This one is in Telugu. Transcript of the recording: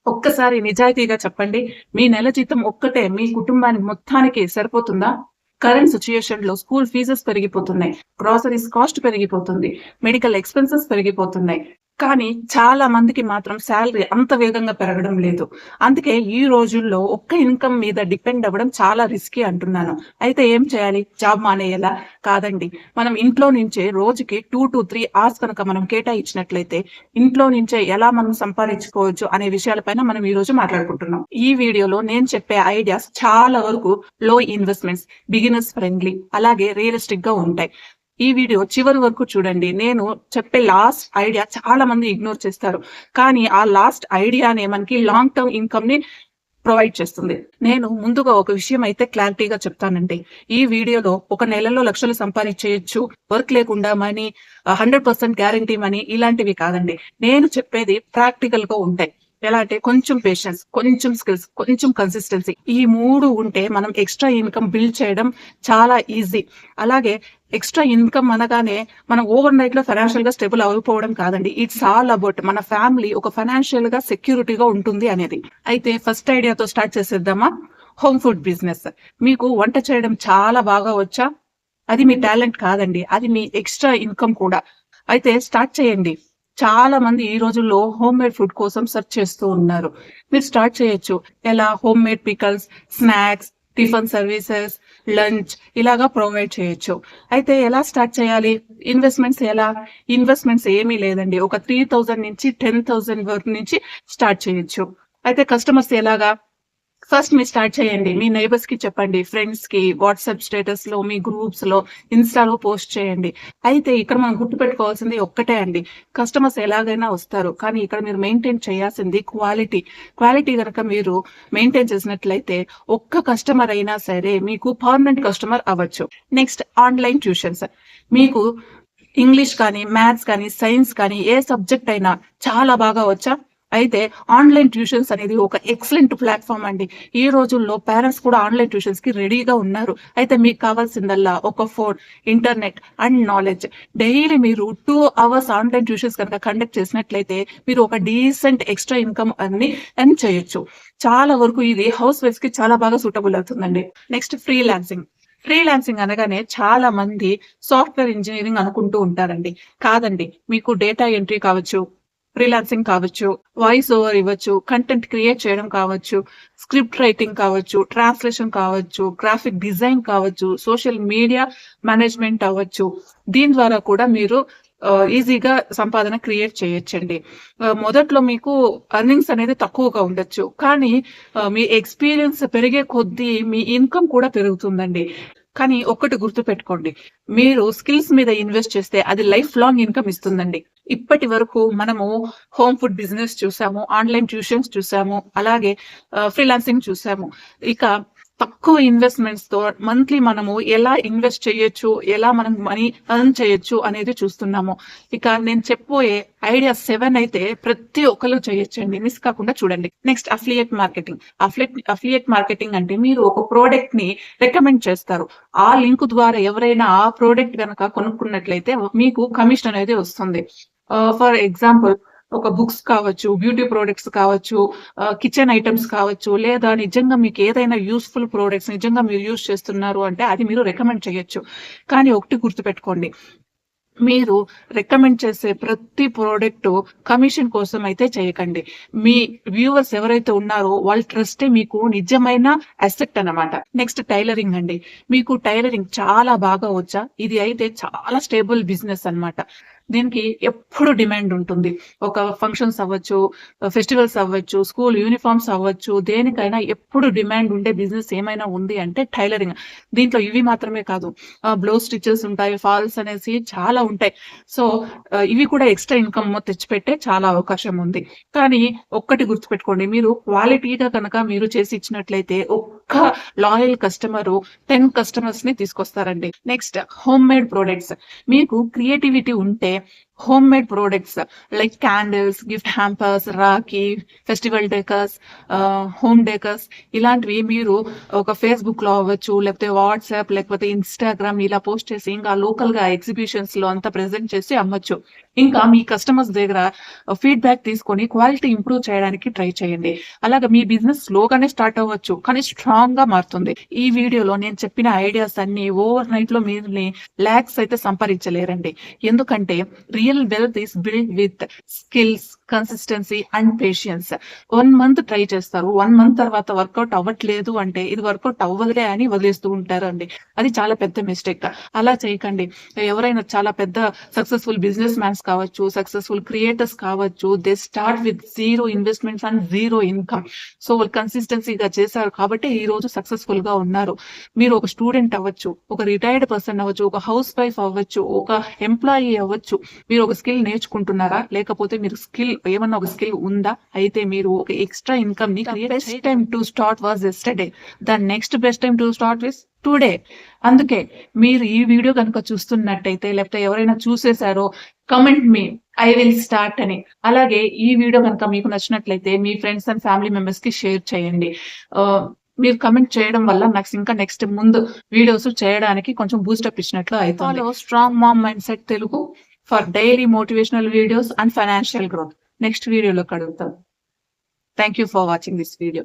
ఒక్కసారి నిజాయితీగా చెప్పండి. మీ నెల జీతం ఒక్కటే మీ కుటుంబానికి మొత్తానికి సరిపోతుందా? కరెంట్ సిట్యుయేషన్‌లో స్కూల్ ఫీజెస్ పెరిగిపోతున్నాయి. గ్రోసరీస్ కాస్ట్ పెరిగిపోతుంది. మెడికల్ ఎక్స్‌పెన్సెస్ పెరిగిపోతున్నాయి. కానీ చాలా మందికి మాత్రం సాలరీ అంత వేగంగా పెరగడం లేదు. అందుకే ఈ రోజుల్లో ఒక్క ఇన్‌కమ్ మీద డిపెండ్ అవ్వడం చాలా రిస్కీ అంటున్నాను. అయితే ఏం చేయాలి? జాబ్ మానేయాలా? కాదండి. మనం ఇంట్లో నుంచే రోజుకి 2-3 అవర్స్ కనుక మనం కేటాయించినట్లయితే ఇంట్లో నుంచే ఎలా మనం సంపాదించుకోవచ్చు అనే విషయాలపైన మనం ఈ రోజు మాట్లాడుకుంటున్నాం. ఈ వీడియోలో నేను చెప్పే ఐడియాస్ చాలా వరకు లో ఇన్వెస్ట్‌మెంట్స్, బిగినర్స్ ఫ్రెండ్లీ అలాగే రియలిస్టిక్‌గా ఉంటాయి. ఈ వీడియో చివరి వరకు చూడండి. నేను చెప్పే లాస్ట్ ఐడియా చాలా మంది ఇగ్నోర్ చేస్తారు. కానీ ఆ లాస్ట్ ఐడియానే మనకి లాంగ్ టర్మ్ ఇన్‌కమ్‌ని ప్రొవైడ్ చేస్తుంది. నేను ముందుగా ఒక విషయం అయితే క్లారిటీగా చెప్తానండి. ఈ వీడియోలో ఒక నెలలో లక్షలు సంపాదించేయొచ్చు, వర్క్ లేకుండా మనీ 100% గ్యారంటీ మనీ ఇలాంటివి కాదండి. నేను చెప్పేది ప్రాక్టికల్‌గా ఉంటాయి. ఎలా అంటే కొంచెం పేషెన్స్, కొంచెం స్కిల్స్, కొంచెం కన్సిస్టెన్సీ ఈ 3 ఉంటే మనం ఎక్స్‌ట్రా ఇన్‌కమ్ బిల్డ్ చేయడం చాలా ఈజీ. అలాగే ఎక్స్‌ట్రా ఇన్‌కమ్ అనగానే మనం ఓవర్ నైట్‌లో ఫైనాన్షియల్‌గా స్టేబుల్ అయిపోవడం కాదండి. ఇట్స్ ఆల్ అబౌట్ మన ఫ్యామిలీ ఒక ఫైనాన్షియల్‌గా సెక్యూరిటీగా ఉంటుంది అనేది. అయితే ఫస్ట్ ఐడియాతో స్టార్ట్ చేసేద్దామా? Home food business. మీకు వంట చేయడం చాలా బాగా వచ్చా? అది మీ టాలెంట్ కాదండి. అది మీ ఎక్స్‌ట్రా ఇన్‌కమ్ కూడా. అయితే స్టార్ట్ చేయండి. చాలా మంది ఈ రోజుల్లో హోమ్ మేడ్ ఫుడ్ కోసం సెర్చ్ చేస్తూ ఉన్నారు. మీరు స్టార్ట్ చేయొచ్చు. ఎలా? Home made pickles, snacks, tiffin services, lunch ఇలాగా ప్రొవైడ్ చేయొచ్చు. అయితే ఎలా స్టార్ట్ చేయాలి? ఇన్వెస్ట్‌మెంట్స్ ఎలా? ఇన్వెస్ట్‌మెంట్స్ ఏమీ లేదండి. ఒక 3000 నుంచి 10,000 వరకు నుంచి స్టార్ట్ చేయొచ్చు. అయితే కస్టమర్స్ ఎలాగా? ఫస్ట్ మీరు స్టార్ట్ చేయండి. మీ నైబర్స్‌కి చెప్పండి. ఫ్రెండ్స్‌కి, వాట్సాప్ స్టేటస్‌లో, మీ గ్రూప్స్‌లో, ఇన్‌స్టాలో పోస్ట్ చేయండి. అయితే ఇక్కడ మనం గుర్తుపెట్టుకోవాల్సింది ఒక్కటే అండి. కస్టమర్స్ ఎలాగైనా వస్తారు. కానీ ఇక్కడ మీరు మెయింటైన్ చేయాల్సింది క్వాలిటీ. క్వాలిటీ గనక మీరు మెయింటైన్ చేసినట్లయితే ఒక్క కస్టమర్ అయినా సరే మీకు పర్మనెంట్ కస్టమర్ అవ్వచ్చు. Next online tuitions. మీకు ఇంగ్లీష్ కానీ, మ్యాథ్స్ కానీ, సైన్స్ కానీ ఏ సబ్జెక్ట్ అయినా చాలా బాగా వచ్చా? అయితే ఆన్‌లైన్ ట్యూషన్స్ అనేది ఒక ఎక్సలెంట్ ప్లాట్‌ఫార్మ్ అండి. ఈ రోజుల్లో పేరెంట్స్ కూడా ఆన్‌లైన్ ట్యూషన్స్‌కి రెడీగా ఉన్నారు. అయితే మీకు కావాల్సిందల్లా ఒక phone, internet and knowledge. Daily మీరు 2 అవర్స్ ఆన్‌లైన్ ట్యూషన్స్ కనుక కండక్ట్ చేసినట్లయితే మీరు ఒక డీసెంట్ ఎక్స్‌ట్రా ఇన్‌కమ్ ఎర్న్ చేయొచ్చు. చాలా వరకు ఇది హౌస్ వైఫ్స్‌కి చాలా బాగా సూటబుల్ అవుతుందండి. Next freelancing. ఫ్రీలాన్సింగ్ అనగానే చాలా మంది సాఫ్ట్‌వేర్ ఇంజినీరింగ్ అనుకుంటూ ఉంటారండి. కాదండి. మీకు డేటా ఎంట్రీ కావచ్చు, ఫ్రీలాన్సింగ్ కావచ్చు, వాయిస్ ఓవర్ ఇవ్వచ్చు, కంటెంట్ క్రియేట్ చేయడం కావచ్చు, స్క్రిప్ట్ రైటింగ్ కావచ్చు, ట్రాన్స్‌లేషన్ కావచ్చు, గ్రాఫిక్ డిజైన్ కావచ్చు, సోషల్ మీడియా మేనేజ్‌మెంట్ అవ్వచ్చు. దీని ద్వారా కూడా మీరు ఈజీగా సంపాదన క్రియేట్ చేయొచ్చండి. మొదట్లో మీకు ఎర్నింగ్స్ అనేది తక్కువగా ఉండొచ్చు. కానీ మీ ఎక్స్‌పీరియన్స్ పెరిగే కొద్దీ మీ ఇన్‌కమ్ కూడా పెరుగుతుందండి. కానీ ఒక్కటి గుర్తుపెట్టుకోండి. మీరు స్కిల్స్ మీద ఇన్వెస్ట్ చేస్తే అది లైఫ్ లాంగ్ ఇన్‌కమ్ ఇస్తుందండి. ఇప్పటి వరకు మనము హోమ్ ఫుడ్ బిజినెస్ చూసాము. ఆన్‌లైన్ ట్యూషన్స్ చూసాము. అలాగే ఫ్రీలాన్సింగ్ చూసాము. ఇక తక్కువ ఇన్వెస్ట్‌మెంట్స్‌తో మంత్లీ మనము ఎలా ఇన్వెస్ట్ చేయొచ్చు, ఎలా మనం మనీ ఎర్న్ చేయొచ్చు అనేది చూస్తున్నాము. ఇక నేను చెప్పబోయే ఐడియా 7 అయితే ప్రతి ఒక్కళ్ళు చేయొచ్చండి. మిస్ కాకుండా చూడండి. Next affiliate marketing. Affiliate marketing అంటే మీరు ఒక ప్రొడక్ట్‌ని రికమెండ్ చేస్తారు. ఆ లింక్ ద్వారా ఎవరైనా ఆ ప్రొడక్ట్ గనక కొనుక్కున్నట్లయితే మీకు కమిషన్ అనేది వస్తుంది. ఫర్ ఎగ్జాంపుల్ ఒక బుక్స్ కావచ్చు, బ్యూటీ ప్రొడక్ట్స్ కావచ్చు, కిచెన్ ఐటెమ్స్ కావచ్చు, లేదా నిజంగా మీకు ఏదైనా యూజ్‌ఫుల్ ప్రొడక్ట్స్ నిజంగా మీరు యూజ్ చేస్తున్నారు అంటే అది మీరు రికమెండ్ చేయొచ్చు. కానీ ఒకటి గుర్తుపెట్టుకోండి. మీరు రికమెండ్ చేసే ప్రతి ప్రొడక్టు కమిషన్ కోసం అయితే చేయకండి. మీ వ్యూవర్స్ ఎవరైతే ఉన్నారో వాళ్ళ ట్రస్టే మీకు నిజమైన అసెట్ అన్నమాట. నెక్స్ట్ టైలరింగ్ అండి. మీకు టైలరింగ్ చాలా బాగా వచ్చా? ఇది అయితే చాలా స్టేబుల్ బిజినెస్ అన్నమాట. దీనికి ఎప్పుడు డిమాండ్ ఉంటుంది. ఒక ఫంక్షన్స్ అవ్వచ్చు, ఫెస్టివల్స్ అవ్వచ్చు, స్కూల్ యూనిఫార్మ్స్ అవ్వచ్చు, దేనికైనా ఎప్పుడు డిమాండ్ ఉండే బిజినెస్ ఏమైనా ఉంది అంటే టైలరింగ్. దీంట్లో ఇవి మాత్రమే కాదు. బ్లౌజ్ స్టిచెస్ ఉంటాయి, ఫాల్స్ అనేసి చాలా ఉంటాయి. సో, ఇవి కూడా ఎక్స్‌ట్రా ఇన్‌కమ్ తెచ్చిపెట్టే చాలా అవకాశం ఉంది. కానీ ఒక్కటి గుర్తుపెట్టుకోండి. మీరు క్వాలిటీగా కనుక మీరు చేసి ఇచ్చినట్లయితే ఒక్క లాయల్ కస్టమరు 10 కస్టమర్స్‌ని తీసుకొస్తారండి. Next home made products. మీకు క్రియేటివిటీ ఉంటే home made products like candles, gift hampers, rakhi, festival decors, home decors ఇలాంటివి మీరు ఒక ఫేస్బుక్ లో అవ్వచ్చు, లేకపోతే వాట్సాప్, లేకపోతే ఇన్స్టాగ్రామ్ ఇలా పోస్ట్ చేసి ఇంకా లోకల్ గా ఎగ్జిబిషన్స్ లో అంతా ప్రెజెంట్ చేసి అమ్మొచ్చు. ఇంకా మీ కస్టమర్స్ దగ్గర ఫీడ్బ్యాక్ తీసుకొని క్వాలిటీ ఇంప్రూవ్ చేయడానికి ట్రై చేయండి. అలాగే మీ బిజినెస్ స్లోగానే స్టార్ట్ అవ్వచ్చు, కానీ స్ట్రాంగ్ గా మారుతుంది. ఈ వీడియోలో నేను చెప్పిన ఐడియాస్ అన్ని ఓవర్ నైట్ లో మీరు ల్యాక్స్ అయితే సంపాదించలేరండి. ఎందుకంటే real wealth is build with skills, consistency and patience. 1 month try చేస్తారు, 1 మంత్ తర్వాత వర్కౌట్ అవ్వట్లేదు అంటే ఇది వర్కౌట్ అవ్వదులే అని వదిలేస్తూ ఉంటారండి. అది చాలా పెద్ద మిస్టేక్. అలా చేయకండి. ఎవరైనా చాలా పెద్ద సక్సెస్ఫుల్ బిజినెస్ మ్యాన్స్ కావచ్చు, సక్సెస్ఫుల్ క్రియేటర్స్ కావచ్చు, they start with zero investments and zero income. So వాళ్ళు కన్సిస్టెన్సీగా చేశారు కాబట్టి ఈ రోజు సక్సెస్ఫుల్ గా ఉన్నారు. మీరు ఒక స్టూడెంట్ అవ్వచ్చు, ఒక రిటైర్డ్ పర్సన్ అవ్వచ్చు, ఒక హౌస్ వైఫ్ అవ్వచ్చు, ఒక ఎంప్లాయీ అవ్వచ్చు. మీరు ఒక స్కిల్ నేర్చుకుంటున్నారా, లేకపోతే మీరు స్కిల్ ఏమన్నా ఒక స్కిల్ ఉందా, అయితే మీరు ఒక ఎక్స్ట్రా ఇన్కమ్ ని best time to start was yesterday, the next best time to start is today. అందుకే మీరు ఈ వీడియో కనుక చూస్తున్నట్టయితే, లేకపోతే ఎవరైనా చూసేశారో కమెంట్ మీ ఐ విల్ స్టార్ట్ అని. అలాగే ఈ వీడియో కనుక మీకు నచ్చినట్లయితే మీ ఫ్రెండ్స్ అండ్ ఫ్యామిలీ మెంబర్స్ కి షేర్ చేయండి. మీరు కమెంట్ చేయడం వల్ల నాకు ఇంకా నెక్స్ట్ ముందు వీడియోస్ చేయడానికి కొంచెం బూస్టప్ ఇచ్చినట్లు అవుతుంది. Strong mom mind set Telugu for daily motivational videos and financial growth next వీడియోలో కలుగుతాం. Thank you for watching this video.